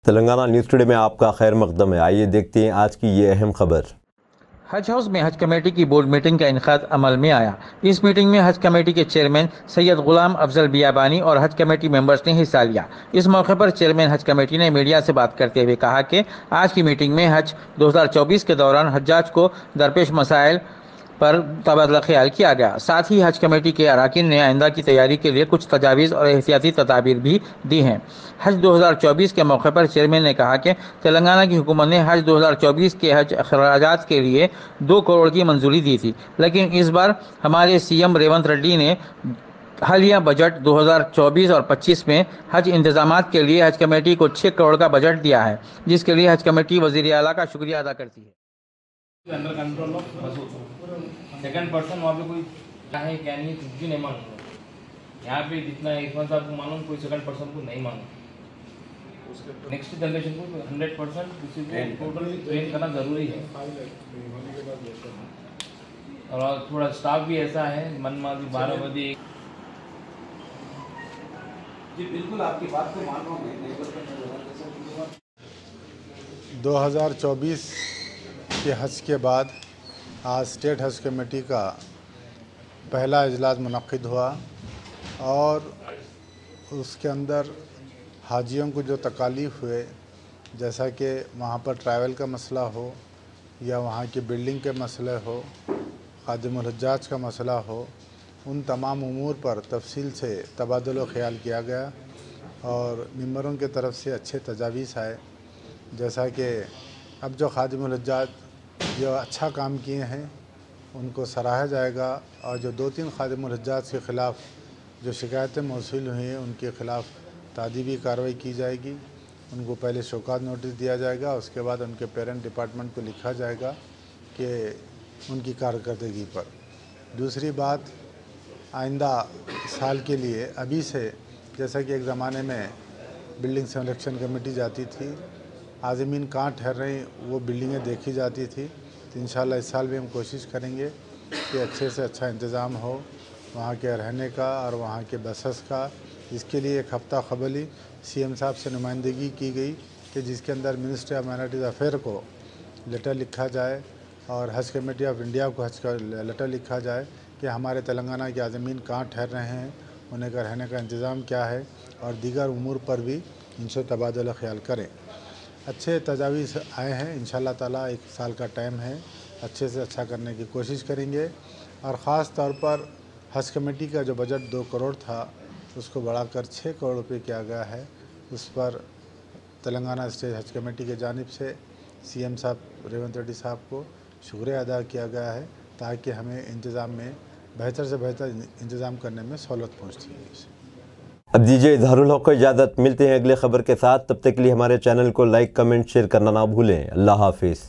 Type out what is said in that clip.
Telangana news today में आपका खैर मकदम है। आइए देखते हैं आज की ये अहम खबर। हज हाउस में हज कमेटी की बोर्ड मीटिंग का इनेकाद अमल में आया। इस मीटिंग में हज कमेटी के चेयरमैन सैयद गुलाम अफजल बियाबानी और हज कमेटी मेंबर्स ने हिस्सा लिया। इस मौके पर चेयरमैन हज कमेटी ने मीडिया से बात करते हुए कहा कि आज की मीटिंग में हज 2024 के दौरान हज्जाज को दरपेश मसाइल पर तबादला ख्याल किया गया। साथ ही हज कमेटी के अरकान ने आइंदा की तैयारी के लिए कुछ तजावीज़ और एहतियाती तदाबीर भी दी हैं। हज 2024 के मौके पर चेयरमैन ने कहा कि तेलंगाना की हुकूमत ने हज 2024 के हज अखराजात के लिए 2 करोड़ की मंजूरी दी थी, लेकिन इस बार हमारे सीएम रेवंत रेड्डी ने हालिया बजट 2024 और 25 में हज इंतजामात के लिए हज कमेटी को 6 करोड़ का बजट दिया है, जिसके लिए हज कमेटी वज़ीर आला का शुक्रिया अदा करती है। Under control of second person वहाँ पे कोई चाहे क्या नहीं कुछ भी नहीं मालूम। यहाँ पे जितना इरफान साहब को मालूम कोई सेकंड पर्सन को नहीं मालूम। नेक्स्ट जनरेशन को 100% किसी को टोटली ट्रेन करना ज़रूरी है। और थोड़ा स्टाफ भी ऐसा है मनमाजी 12 बजे। जी बिल्कुल आपकी बात को मान रहा हूँ। 2024 के हज के बाद आज स्टेट हज कमेटी का पहला इजलास मुनक्किद हुआ और उसके अंदर हाजियों को जो तकालीफ हुए, जैसा कि वहाँ पर ट्रैवल का मसला हो या वहाँ की बिल्डिंग के मसले हो, खादिमुल हज्जाज का मसला हो, उन तमाम उमूर पर तफसील से तबादला ख्याल किया गया और मेंबरों की तरफ से अच्छे तजावीज़ आए। जैसा कि अब जो खादिमुल हज्जाज जो अच्छा काम किए हैं उनको सराहा जाएगा और जो 2-3 खादिमुल हज्जाज के ख़िलाफ़ जो शिकायतें मौसूल हुई हैं उनके ख़िलाफ़ तादीबी कार्रवाई की जाएगी। उनको पहले शोकात नोटिस दिया जाएगा, उसके बाद उनके पेरेंट डिपार्टमेंट को लिखा जाएगा कि उनकी कारकर्दगी पर। दूसरी बात, आइंदा साल के लिए अभी से, जैसा कि एक ज़माने में बिल्डिंग संरक्षण कमेटी जाती थी, आज़मीन कहाँ ठहर रहे हैं वो बिल्डिंगें देखी जाती थी, तो इंशाल्लाह इस साल भी हम कोशिश करेंगे कि अच्छे से अच्छा इंतज़ाम हो वहाँ के रहने का और वहाँ के बसेस का। इसके लिए एक हफ़्ता क़बल ही सीएम साहब से नुमाइंदगी की गई कि जिसके अंदर मिनिस्ट्री ऑफ माइनॉरिटीज़ अफेयर को लेटर लिखा जाए और हज कमेटी ऑफ इंडिया को हज का लेटर लिखा जाए कि हमारे तेलंगाना के आज़मीन कहाँ ठहर रहे हैं, उन्हें का रहने का इंतज़ाम क्या है और दीगर उमूर पर भी इनसे तबादला ख्याल करें। अच्छे तजावीज़ आए हैं, इंशाल्लाह ताला एक साल का टाइम है, अच्छे से अच्छा करने की कोशिश करेंगे। और ख़ास तौर पर हज कमेटी का जो बजट 2 करोड़ था उसको बढ़ाकर 6 करोड़ रुपये किया गया है। उस पर तेलंगाना स्टेट हज कमेटी के जानिब से सीएम साहब रेवंत रेड्डी साहब को शुक्रिया अदा किया गया है ताकि हमें इंतज़ाम में बेहतर से बेहतर इंतज़ाम करने में सहूलत पहुँचती है। अब दीजिए इजहारुल हक को इजाज़त। मिलते हैं अगले खबर के साथ, तब तक के लिए हमारे चैनल को लाइक, कमेंट, शेयर करना ना भूलें। अल्लाह हाफिज़।